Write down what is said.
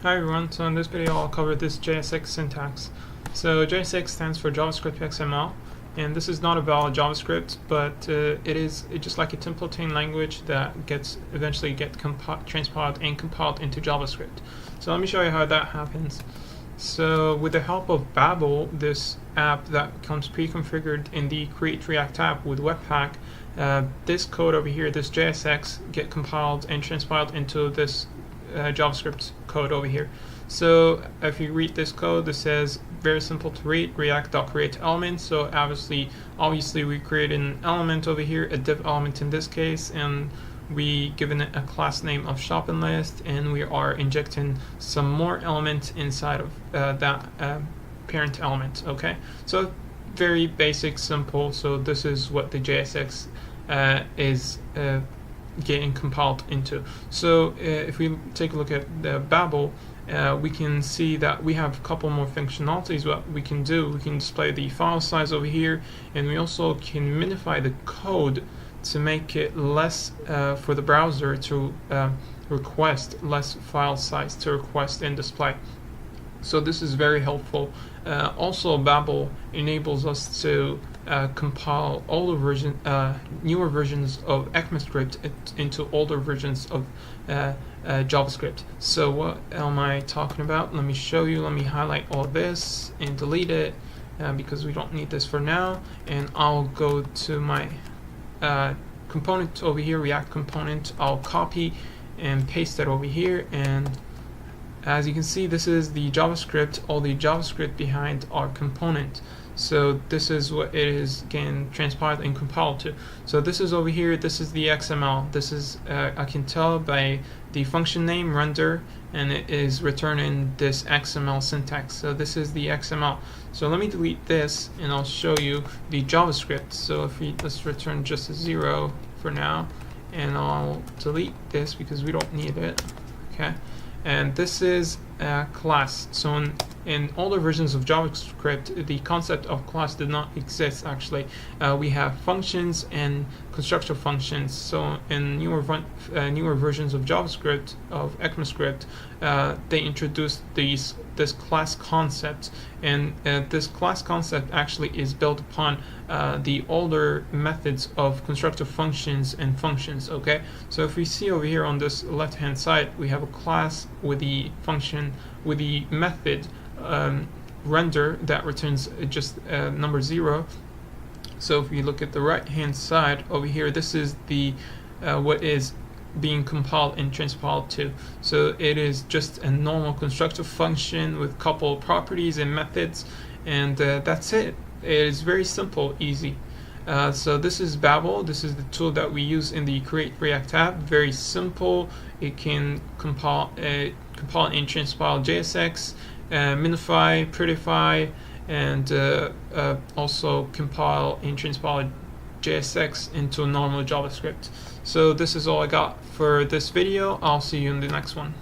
Hi everyone, so in this video I'll cover this JSX syntax. So JSX stands for JavaScript XML, and this is not about JavaScript, but it's just like a templating language that gets eventually transpiled and compiled into JavaScript. So let me show you how that happens. So with the help of Babel, this app that comes pre-configured in the Create React app with Webpack, this code over here, this JSX, get compiled and transpiled into this JavaScript code over here. So if you read this code, this says very simple to read, React.create element. So obviously we create an element over here, a div element in this case, and we given it a class name of shopping list, and we are injecting some more elements inside of that parent element. Okay, so very basic, simple. So this is what the JSX is getting compiled into. So if we take a look at the Babel, we can see that we have a couple more functionalities. What we can do, we can display the file size over here, and we also can minify the code to make it less for the browser to request, less file size to request and display. So this is very helpful. Also, Babel enables us to compile older newer versions of ECMAScript into older versions of JavaScript. So what am I talking about? Let me show you. Let me highlight all this and delete it because we don't need this for now. And I'll go to my component over here, React component. I'll copy and paste it over here, and as you can see, this is the JavaScript, all the JavaScript behind our component. So this is what it is getting transpiled and compiled to. So this is over here, this is the XML. This is, I can tell by the function name render, and it is returning this XML syntax. So this is the XML. So let me delete this and I'll show you the JavaScript. So let's return just a 0 for now, and I'll delete this because we don't need it. Okay. And this is a class. So in older versions of JavaScript, the concept of class did not exist actually. We have functions and constructor functions. So in newer versions of JavaScript, of ECMAScript, they introduced this class concept, and this class concept actually is built upon the older methods of constructor functions and functions. Okay, so if we see over here on this left hand side, we have a class with the function, with the method render that returns just number 0. So if we look at the right hand side over here, this is the what is being compiled and transpiled to. So it is just a normal constructor function with couple properties and methods, and that's it. It is very simple, easy. So this is Babel. This is the tool that we use in the Create React app. Very simple. It can compile and transpile JSX, minify, prettify, and also compile and transpile JSX into normal JavaScript. So this is all I got for this video. I'll see you in the next one.